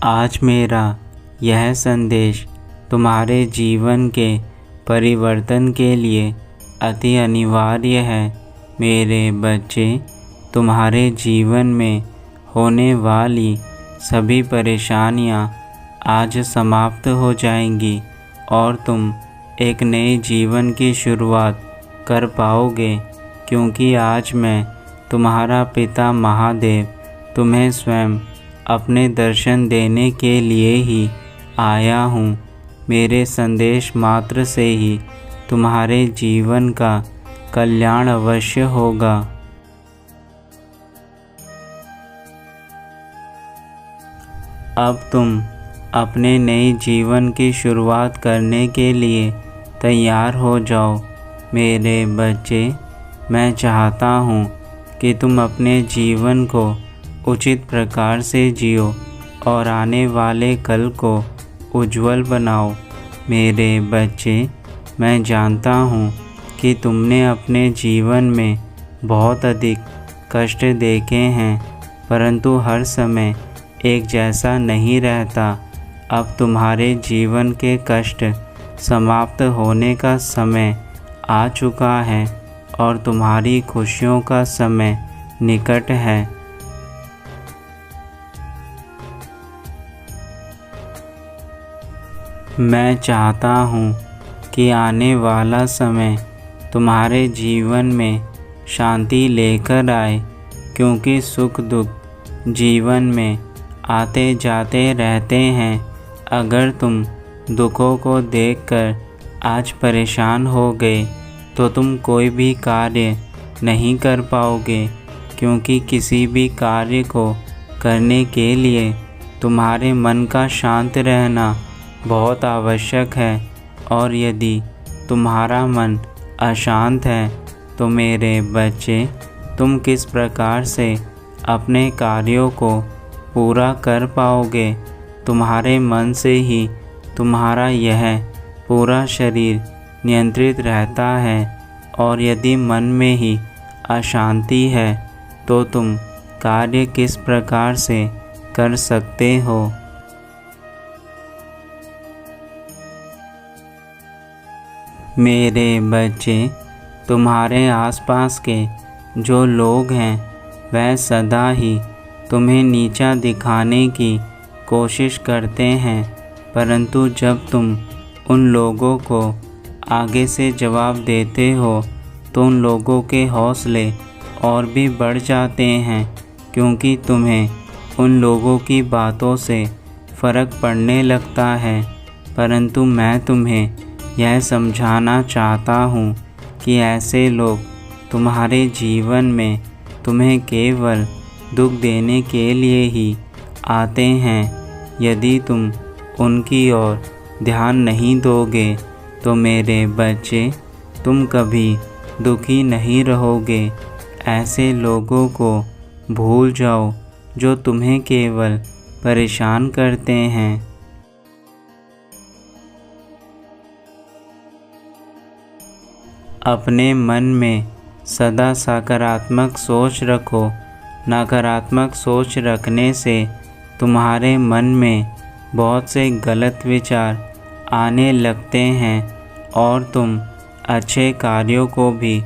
आज मेरा यह संदेश तुम्हारे जीवन के परिवर्तन के लिए अति अनिवार्य है। मेरे बच्चे, तुम्हारे जीवन में होने वाली सभी परेशानियां आज समाप्त हो जाएंगी और तुम एक नए जीवन की शुरुआत कर पाओगे, क्योंकि आज मैं तुम्हारा पिता महादेव तुम्हें स्वयं अपने दर्शन देने के लिए ही आया हूँ। मेरे संदेश मात्र से ही तुम्हारे जीवन का कल्याण अवश्य होगा। अब तुम अपने नए जीवन की शुरुआत करने के लिए तैयार हो जाओ। मेरे बच्चे, मैं चाहता हूँ कि तुम अपने जीवन को उचित प्रकार से जियो और आने वाले कल को उज्जवल बनाओ। मेरे बच्चे, मैं जानता हूँ कि तुमने अपने जीवन में बहुत अधिक कष्ट देखे हैं, परंतु हर समय एक जैसा नहीं रहता। अब तुम्हारे जीवन के कष्ट समाप्त होने का समय आ चुका है और तुम्हारी खुशियों का समय निकट है। मैं चाहता हूँ कि आने वाला समय तुम्हारे जीवन में शांति लेकर आए, क्योंकि सुख दुख जीवन में आते जाते रहते हैं। अगर तुम दुखों को देखकर आज परेशान हो गए तो तुम कोई भी कार्य नहीं कर पाओगे, क्योंकि किसी भी कार्य को करने के लिए तुम्हारे मन का शांत रहना बहुत आवश्यक है। और यदि तुम्हारा मन अशांत है तो मेरे बच्चे, तुम किस प्रकार से अपने कार्यों को पूरा कर पाओगे? तुम्हारे मन से ही तुम्हारा यह पूरा शरीर नियंत्रित रहता है, और यदि मन में ही अशांति है तो तुम कार्य किस प्रकार से कर सकते हो? मेरे बच्चे, तुम्हारे आसपास के जो लोग हैं वह सदा ही तुम्हें नीचा दिखाने की कोशिश करते हैं, परंतु जब तुम उन लोगों को आगे से जवाब देते हो तो उन लोगों के हौसले और भी बढ़ जाते हैं, क्योंकि तुम्हें उन लोगों की बातों से फ़र्क पड़ने लगता है। परंतु मैं तुम्हें यह समझाना चाहता हूँ कि ऐसे लोग तुम्हारे जीवन में तुम्हें केवल दुख देने के लिए ही आते हैं। यदि तुम उनकी ओर ध्यान नहीं दोगे तो मेरे बच्चे, तुम कभी दुखी नहीं रहोगे। ऐसे लोगों को भूल जाओ जो तुम्हें केवल परेशान करते हैं। अपने मन में सदा सकारात्मक सोच रखो। नकारात्मक सोच रखने से तुम्हारे मन में बहुत से गलत विचार आने लगते हैं और तुम अच्छे कार्यों को भी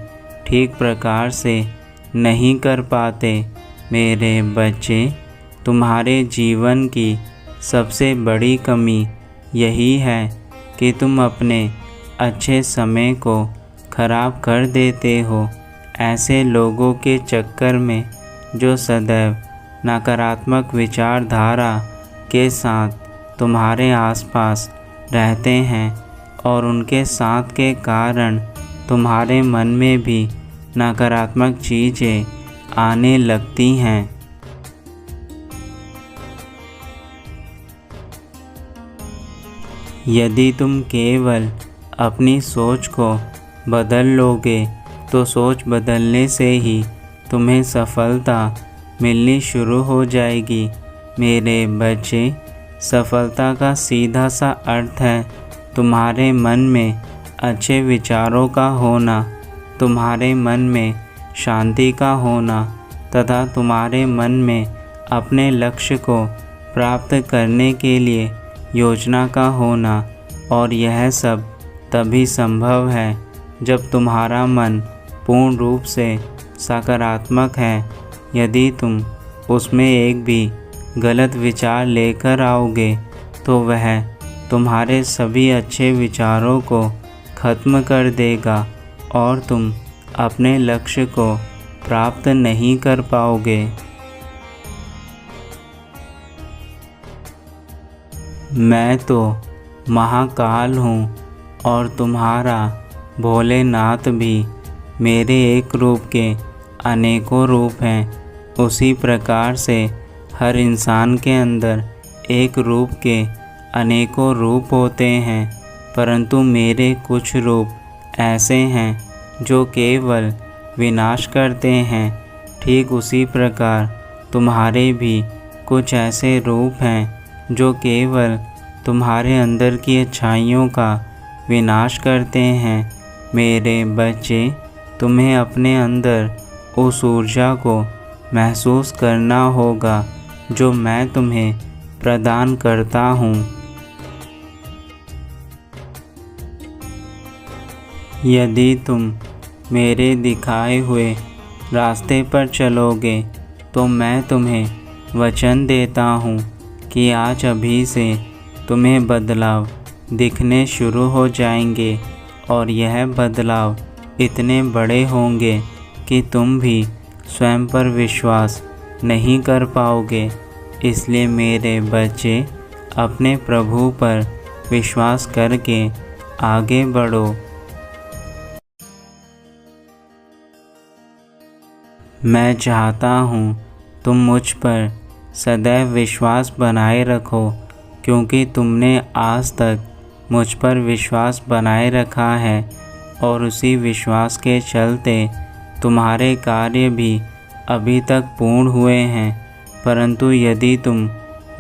ठीक प्रकार से नहीं कर पाते। मेरे बच्चे, तुम्हारे जीवन की सबसे बड़ी कमी यही है कि तुम अपने अच्छे समय को खराब कर देते हो। ऐसे लोगों के चक्कर में जो सदैव नकारात्मक विचारधारा के साथ तुम्हारे आसपास रहते हैं और उनके साथ के कारण तुम्हारे मन में भी नकारात्मक चीज़ें आने लगती हैं। यदि तुम केवल अपनी सोच को बदल लोगे तो सोच बदलने से ही तुम्हें सफलता मिलनी शुरू हो जाएगी। मेरे बच्चे, सफलता का सीधा सा अर्थ है तुम्हारे मन में अच्छे विचारों का होना, तुम्हारे मन में शांति का होना तथा तुम्हारे मन में अपने लक्ष्य को प्राप्त करने के लिए योजना का होना, और यह सब तभी संभव है जब तुम्हारा मन पूर्ण रूप से सकारात्मक है। यदि तुम उसमें एक भी गलत विचार लेकर आओगे तो वह तुम्हारे सभी अच्छे विचारों को खत्म कर देगा और तुम अपने लक्ष्य को प्राप्त नहीं कर पाओगे। मैं तो महाकाल हूँ और तुम्हारा भोलेनाथ भी। मेरे एक रूप के अनेकों रूप हैं। उसी प्रकार से हर इंसान के अंदर एक रूप के अनेकों रूप होते हैं, परंतु मेरे कुछ रूप ऐसे हैं जो केवल विनाश करते हैं। ठीक उसी प्रकार तुम्हारे भी कुछ ऐसे रूप हैं जो केवल तुम्हारे अंदर की अच्छाइयों का विनाश करते हैं। मेरे बच्चे, तुम्हें अपने अंदर उस ऊर्जा को महसूस करना होगा जो मैं तुम्हें प्रदान करता हूँ। यदि तुम मेरे दिखाए हुए रास्ते पर चलोगे तो मैं तुम्हें वचन देता हूँ कि आज अभी से तुम्हें बदलाव दिखने शुरू हो जाएंगे, और यह बदलाव इतने बड़े होंगे कि तुम भी स्वयं पर विश्वास नहीं कर पाओगे। इसलिए मेरे बच्चे, अपने प्रभु पर विश्वास करके आगे बढ़ो। मैं चाहता हूँ तुम मुझ पर सदैव विश्वास बनाए रखो, क्योंकि तुमने आज तक मुझ पर विश्वास बनाए रखा है और उसी विश्वास के चलते तुम्हारे कार्य भी अभी तक पूर्ण हुए हैं। परंतु यदि तुम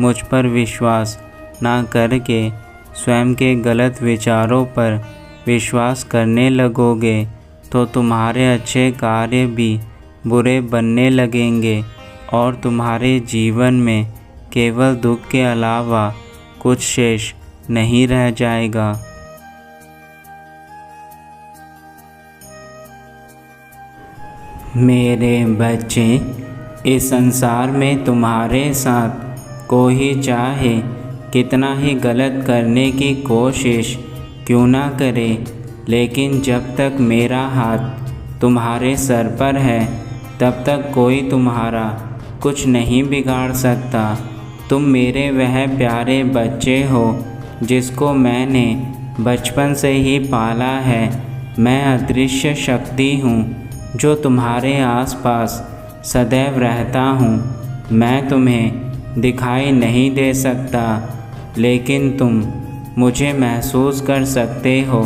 मुझ पर विश्वास ना करके स्वयं के गलत विचारों पर विश्वास करने लगोगे तो तुम्हारे अच्छे कार्य भी बुरे बनने लगेंगे और तुम्हारे जीवन में केवल दुख के अलावा कुछ शेष नहीं रह जाएगा। मेरे बच्चे, इस संसार में तुम्हारे साथ कोई चाहे कितना ही गलत करने की कोशिश क्यों ना करे, लेकिन जब तक मेरा हाथ तुम्हारे सर पर है तब तक कोई तुम्हारा कुछ नहीं बिगाड़ सकता। तुम मेरे वह प्यारे बच्चे हो जिसको मैंने बचपन से ही पाला है। मैं अदृश्य शक्ति हूँ जो तुम्हारे आसपास सदैव रहता हूँ। मैं तुम्हें दिखाई नहीं दे सकता, लेकिन तुम मुझे महसूस कर सकते हो।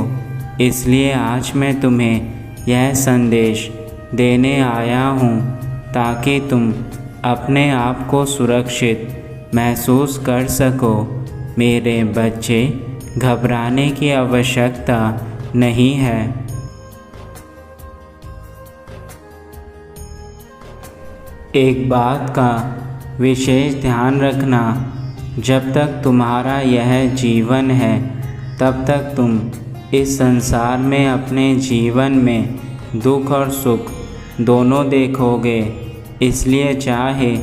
इसलिए आज मैं तुम्हें यह संदेश देने आया हूँ ताकि तुम अपने आप को सुरक्षित महसूस कर सको। मेरे बच्चे, घबराने की आवश्यकता नहीं है। एक बात का विशेष ध्यान रखना, जब तक तुम्हारा यह जीवन है तब तक तुम इस संसार में अपने जीवन में दुख और सुख दोनों देखोगे। इसलिए चाहे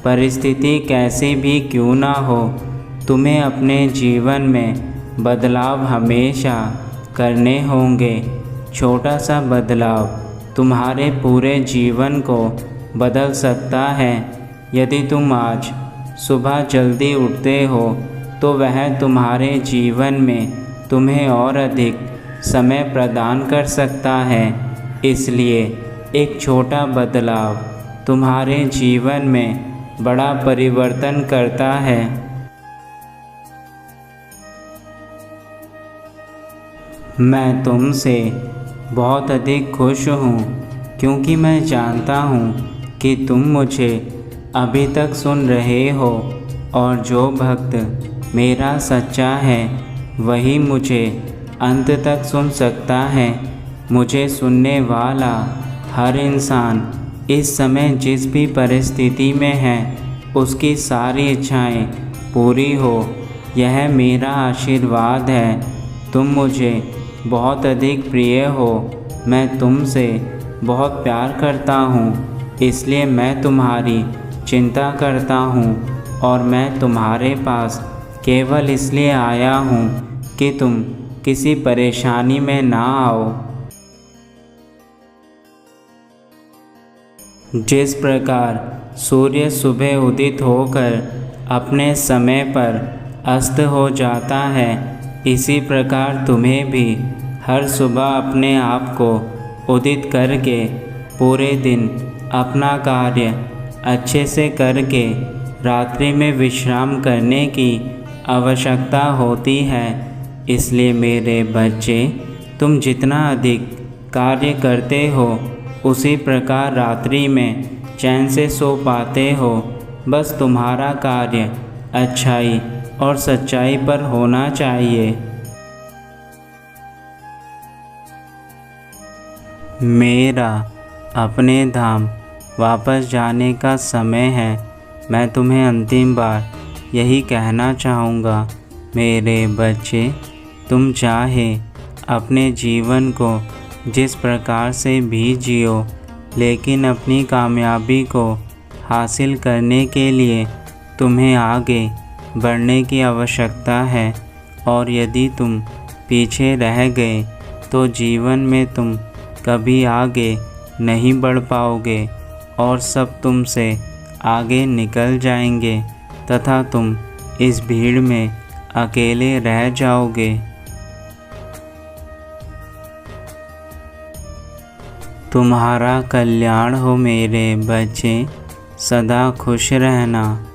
परिस्थिति कैसी भी क्यों ना हो, तुम्हें अपने जीवन में बदलाव हमेशा करने होंगे। छोटा सा बदलाव तुम्हारे पूरे जीवन को बदल सकता है। यदि तुम आज सुबह जल्दी उठते हो तो वह तुम्हारे जीवन में तुम्हें और अधिक समय प्रदान कर सकता है। इसलिए एक छोटा बदलाव तुम्हारे जीवन में बड़ा परिवर्तन करता है। मैं तुमसे बहुत अधिक खुश हूँ, क्योंकि मैं जानता हूँ कि तुम मुझे अभी तक सुन रहे हो, और जो भक्त मेरा सच्चा है वही मुझे अंत तक सुन सकता है। मुझे सुनने वाला हर इंसान इस समय जिस भी परिस्थिति में है उसकी सारी इच्छाएं पूरी हो, यह मेरा आशीर्वाद है। तुम मुझे बहुत अधिक प्रिय हो। मैं तुमसे बहुत प्यार करता हूँ, इसलिए मैं तुम्हारी चिंता करता हूँ और मैं तुम्हारे पास केवल इसलिए आया हूँ कि तुम किसी परेशानी में ना आओ। जिस प्रकार सूर्य सुबह उदित होकर अपने समय पर अस्त हो जाता है, इसी प्रकार तुम्हें भी हर सुबह अपने आप को उदित करके पूरे दिन अपना कार्य अच्छे से करके रात्रि में विश्राम करने की आवश्यकता होती है। इसलिए मेरे बच्चे, तुम जितना अधिक कार्य करते हो उसी प्रकार रात्रि में चैन से सो पाते हो। बस तुम्हारा कार्य अच्छाई और सच्चाई पर होना चाहिए। मेरा अपने धाम वापस जाने का समय है। मैं तुम्हें अंतिम बार यही कहना चाहूँगा, मेरे बच्चे, तुम चाहे अपने जीवन को जिस प्रकार से भी जियो, लेकिन अपनी कामयाबी को हासिल करने के लिए तुम्हें आगे बढ़ने की आवश्यकता है। और यदि तुम पीछे रह गए तो जीवन में तुम कभी आगे नहीं बढ़ पाओगे और सब तुमसे आगे निकल जाएंगे तथा तुम इस भीड़ में अकेले रह जाओगे। तुम्हारा कल्याण हो मेरे बच्चे, सदा खुश रहना।